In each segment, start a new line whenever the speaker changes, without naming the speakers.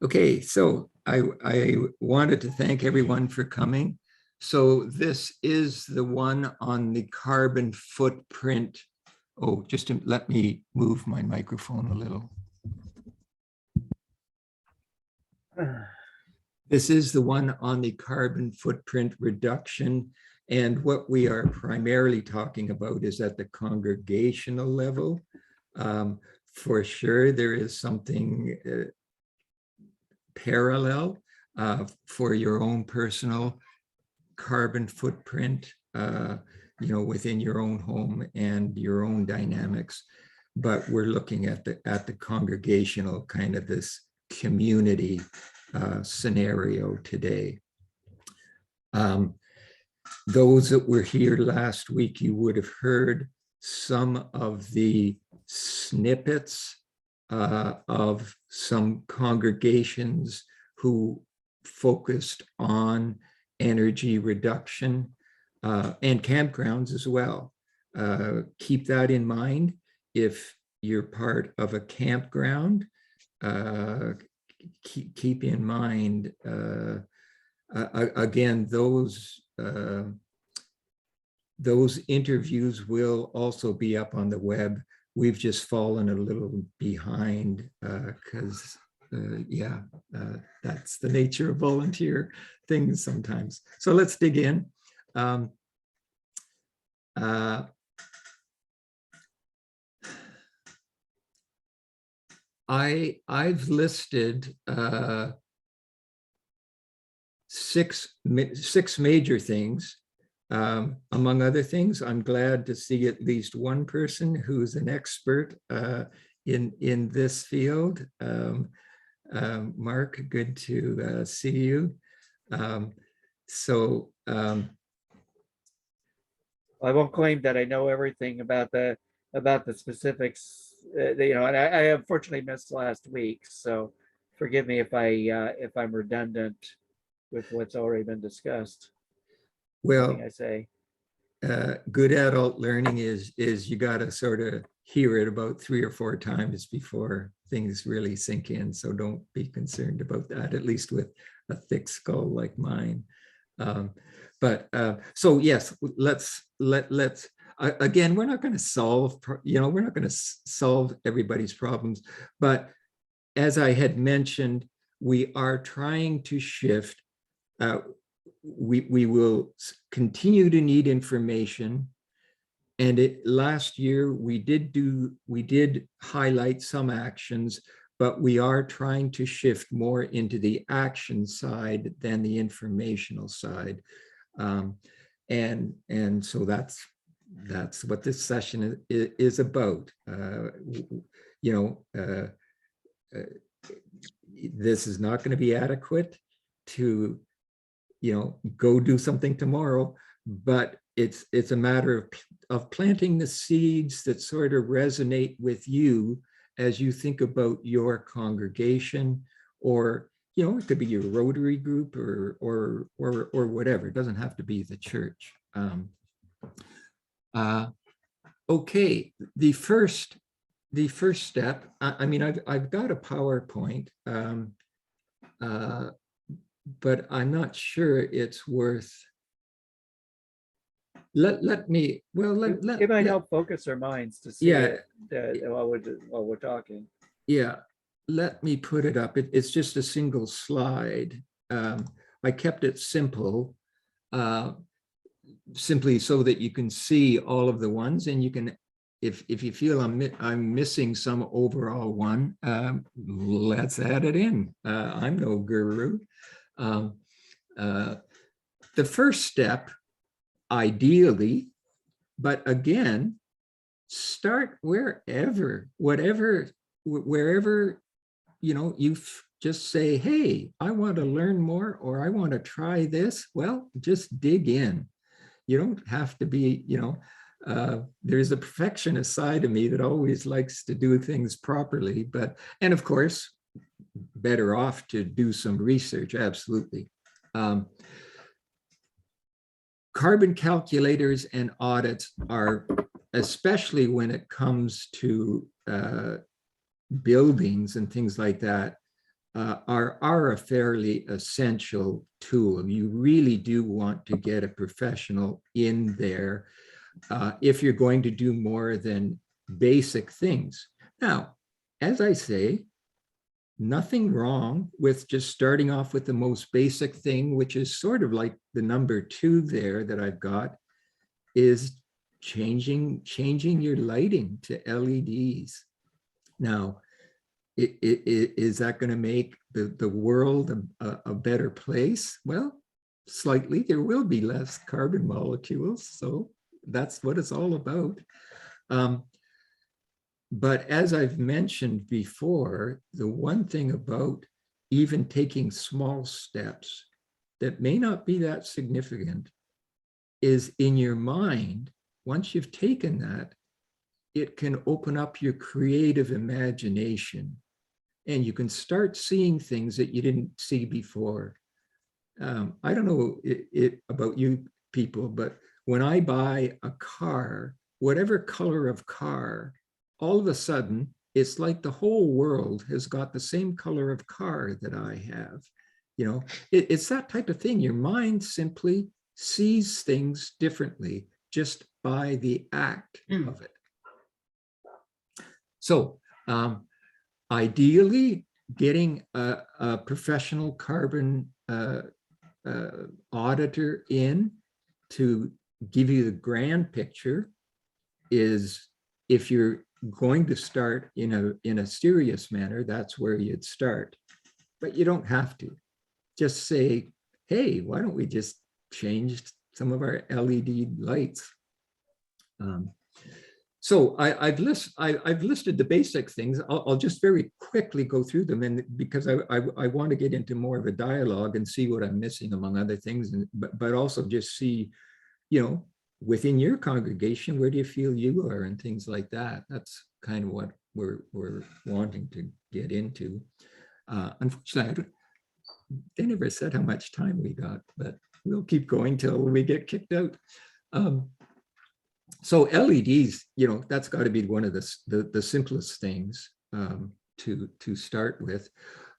Okay, so I wanted to thank everyone for coming. So this is the one on the carbon footprint. Oh, let me move my microphone a little. This is the one on the carbon footprint reduction. And what we are primarily talking about is at the congregational level. For sure, there is something parallel for your own personal carbon footprint, within your own home and your own dynamics. But we're looking at the congregational kind of this community scenario today. Those that were here last week, you would have heard some of the snippets of some congregations who focused on energy reduction and campgrounds as well. Keep that in mind. If you're part of a campground, keep in mind, again, those interviews will also be up on the web. We've just fallen a little behind because, that's the nature of volunteer things sometimes. So let's dig in. I've listed six major things. Among other things, I'm glad to see at least one person who's an expert in this field. Mark, good to see you. I
won't claim that I know everything about the specifics. And I unfortunately missed last week, so forgive me if I'm redundant with what's already been discussed.
Well,
I say.
Good adult learning is you got to sort of hear it about 3 or 4 times before things really sink in. So don't be concerned about that, at least with a thick skull like mine. So yes, let's again, we're not going to solve, we're not going to solve everybody's problems, but as I had mentioned, we are trying to shift. We will continue to need information. And last year we did highlight some actions, but we are trying to shift more into the action side than the informational side. And so that's what this session is about. This is not going to be adequate to go do something tomorrow, but it's a matter of planting the seeds that sort of resonate with you as you think about your congregation, or it could be your Rotary group or whatever. It doesn't have to be the church. Okay, the first step. I mean, I've got a PowerPoint. But I'm not sure it's worth. Let me. Well,
it might help focus our minds to see it while we're talking.
Yeah, let me put it up. It's just a single slide. I kept it simple, simply so that you can see all of the ones, and you can, if you feel I'm missing some overall one, let's add it in. I'm no guru. The first step, ideally, but again, start wherever you just say, hey, I want to learn more, or I want to try this. Well, just dig in. You don't have to be, there's a perfectionist side of me that always likes to do things properly, and of course, better off to do some research, absolutely. Carbon calculators and audits are, especially when it comes to buildings and things like that, are a fairly essential tool. You really do want to get a professional in there if you're going to do more than basic things. Now, as I say, nothing wrong with just starting off with the most basic thing, which is sort of like the number 2 there that I've got, is changing your lighting to LEDs. Now, is that going to make the world a better place? Well, slightly. There will be less carbon molecules, so that's what it's all about. But as I've mentioned before, the one thing about even taking small steps that may not be that significant is in your mind, once you've taken that, it can open up your creative imagination and you can start seeing things that you didn't see before. I don't know about you people, but when I buy a car, whatever color of car, all of a sudden, it's like the whole world has got the same color of car that I have. You know, it's that type of thing. Your mind simply sees things differently just by the act of it. So ideally, getting a professional carbon auditor in to give you the grand picture is, if you're going to start in a serious manner, that's where you'd start. But you don't have to. Just say, hey, why don't we just change some of our LED lights? So I've listed the basic things. I'll just very quickly go through them, and because I want to get into more of a dialogue and see what I'm missing among other things, and but also just see, you know, within your congregation, where do you feel you are and things like that. That's kind of what we're wanting to get into. Unfortunately, they never said how much time we got, but we'll keep going till we get kicked out. So LEDs, you know, that's got to be one of the simplest things to start with.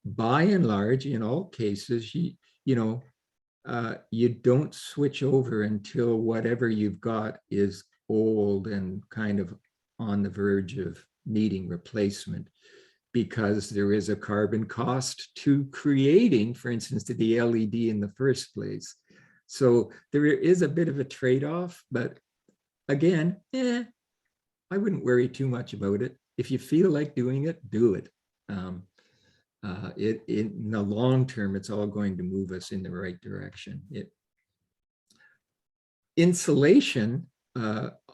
By and large, in all cases, you know, you don't switch over until whatever you've got is old and kind of on the verge of needing replacement, because there is a carbon cost to creating, for instance, to the LED in the first place. So there is a bit of a trade-off, but again, I wouldn't worry too much about it. If you feel like doing it, do it. In the long term, it's all going to move us in the right direction. Insulation,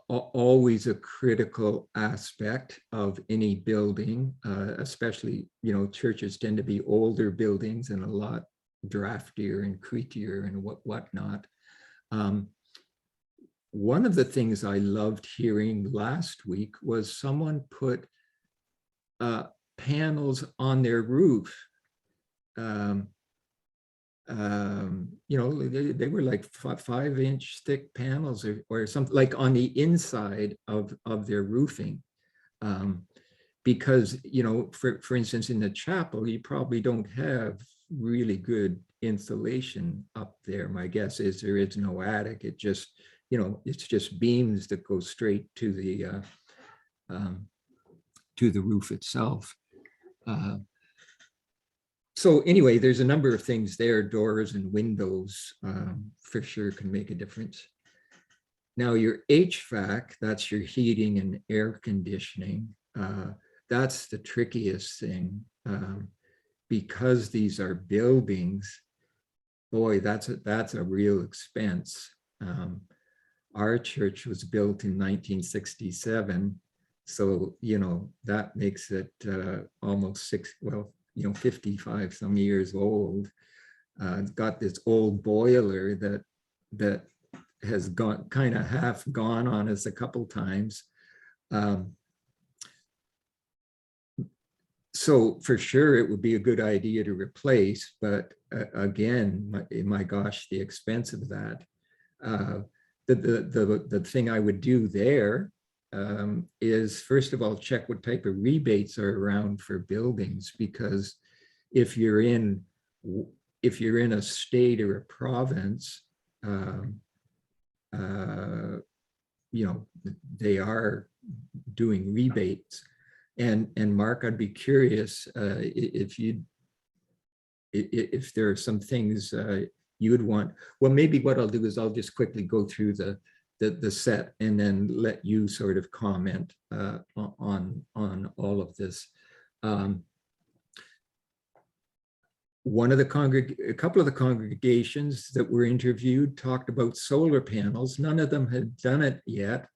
always a critical aspect of any building, especially, you know, churches tend to be older buildings and a lot draftier and creakier and whatnot. One of the things I loved hearing last week was someone put panels on their roof. You know, they were like 5-inch thick panels or something, like on the inside of their roofing. Because, you know, for instance, in the chapel, you probably don't have really good insulation up there. My guess is there is no attic. It just, you know, it's just beams that go straight to the roof itself. So anyway, there's a number of things there. Doors and windows for sure can make a difference. Now your HVAC, that's your heating and air conditioning. That's the trickiest thing, because these are buildings. Boy, that's a real expense. Our church was built in 1967. So, you know, that makes it almost 55 some years old. It's got this old boiler that has gone kind of half gone on us a couple times. So for sure, it would be a good idea to replace, but again, my gosh, the expense of that. The thing I would do there is, first of all, check what type of rebates are around for buildings, because if you're in a state or a province, you know, they are doing rebates. And Mark, I'd be curious if there are some things you would want. Well, maybe what I'll do is I'll just quickly go through the set and then let you sort of comment on all of this. A couple of the congregations that were interviewed talked about solar panels. None of them had done it yet,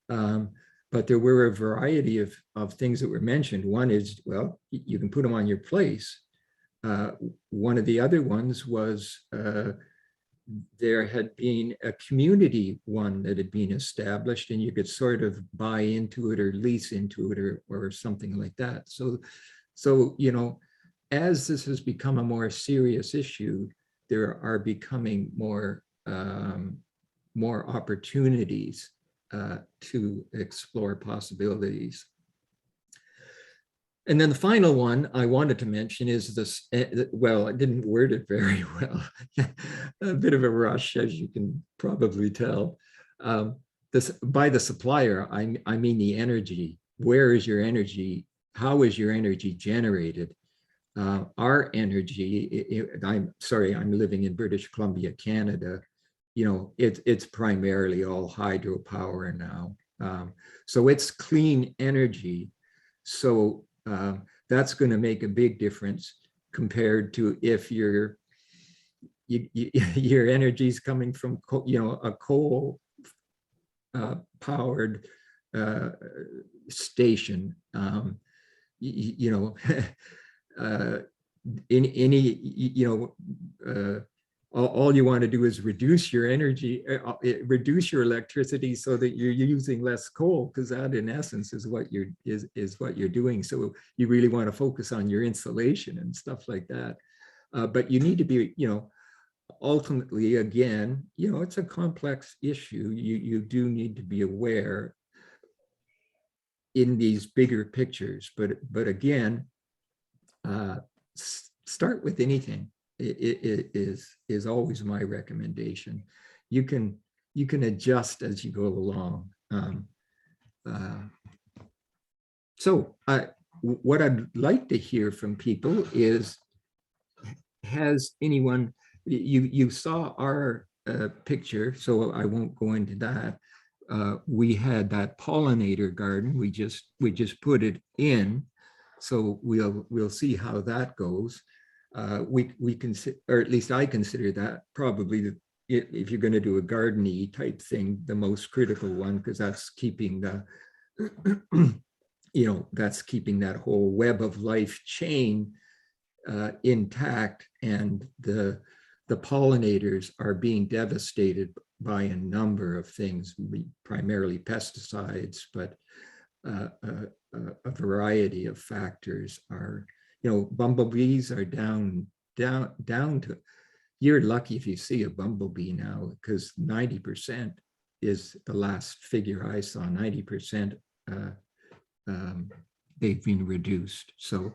but there were a variety of things that were mentioned. One is, well, you can put them on your place. One of the other ones was there had been a community one that had been established, and you could sort of buy into it or lease into it or something like that. So you know, as this has become a more serious issue, there are becoming more opportunities to explore possibilities. And then the final one I wanted to mention is this, well, I didn't word it very well, a bit of a rush, as you can probably tell. This, by the supplier, I mean the energy. Where is your energy? How is your energy generated? Our energy, I'm sorry, I'm living in British Columbia, Canada. You know, it's primarily all hydropower now. So it's clean energy. So that's going to make a big difference compared to if your energy is coming from, you know, a coal powered station. You know, in any, you know, all you want to do is reduce your energy, reduce your electricity so that you're using less coal, because that in essence is what you're doing. So you really want to focus on your insulation and stuff like that. But you need to be, you know, ultimately, again, you know, it's a complex issue. You do need to be aware in these bigger pictures, but again, start with anything. It is always my recommendation. You can adjust as you go along. So what I'd like to hear from people is, has anyone, you saw our picture, so I won't go into that. We had that pollinator garden. We just put it in, so we'll see how that goes. We consider, or at least I consider that probably if you're going to do a garden-y type thing, the most critical one, because that's keeping the, you know, that's keeping that whole web of life chain intact, and the pollinators are being devastated by a number of things, primarily pesticides, but a variety of factors are, you know, bumblebees are down to, you're lucky if you see a bumblebee now, because 90% is the last figure I saw, 90% they've been reduced. So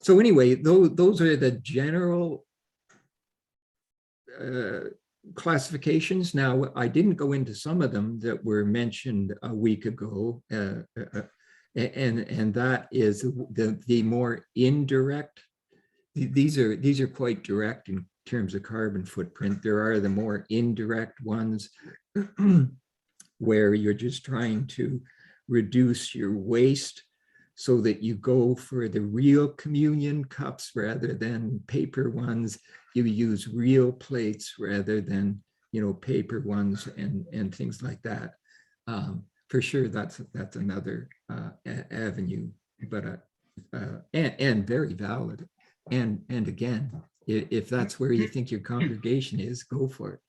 anyway, those are the general classifications. Now, I didn't go into some of them that were mentioned a week ago, and that is the more indirect. These are quite direct in terms of carbon footprint. There are the more indirect ones where you're just trying to reduce your waste so that you go for the real communion cups rather than paper ones. You use real plates rather than, you know, paper ones and things like that. For sure, that's another avenue, but and very valid. And again, if that's where you think your congregation is, go for it.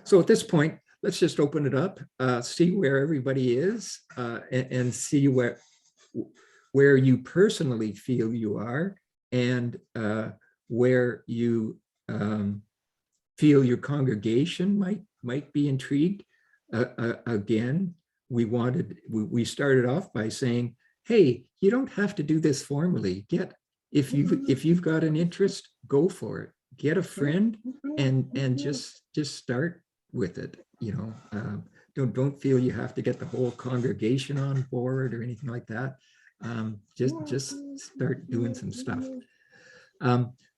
So at this point, let's just open it up, see where everybody is, and see where you personally feel you are, and where you feel your congregation might be intrigued. Again, we started off by saying, hey, you don't have to do this formally. If you've got an interest, go for it. Get a friend and just start with it. Don't feel you have to get the whole congregation on board or anything like that. Just start doing some stuff.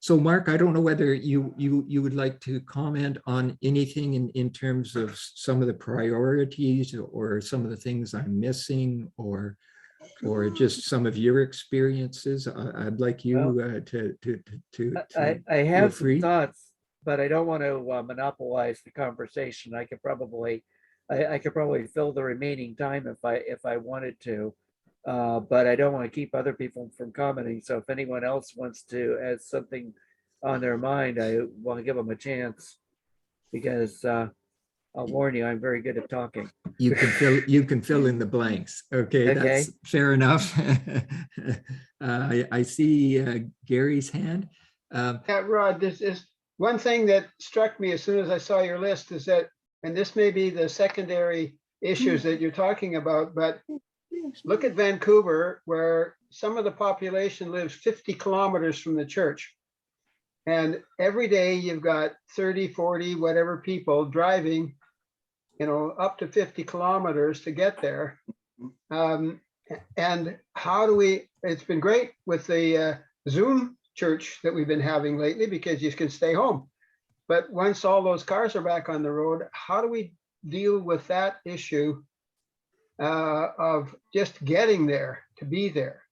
So Mark, I don't know whether you would like to comment on anything in terms of some of the priorities or some of the things I'm missing, or just some of your experiences. I'd like
Well,
you
I
feel
have some
free.
thoughts, but I don't want to monopolize the conversation. I could probably fill the remaining time if I wanted to. But I don't want to keep other people from commenting. So if anyone else wants to add something on their mind, I want to give them a chance, because I'll warn you, I'm very good at talking.
You can fill in the blanks. Okay,
Okay.
that's fair enough. I see Gary's hand.
Yeah, Rod, this is one thing that struck me as soon as I saw your list is that, and this may be the secondary issues that you're talking about, but look at Vancouver, where some of the population lives 50 kilometers from the church. And every day you've got 30, 40, whatever people driving, up to 50 kilometers to get there. And how do it's been great with the Zoom church that we've been having lately, because you can stay home. But once all those cars are back on the road, how do we deal with that issue of just getting there, to be there?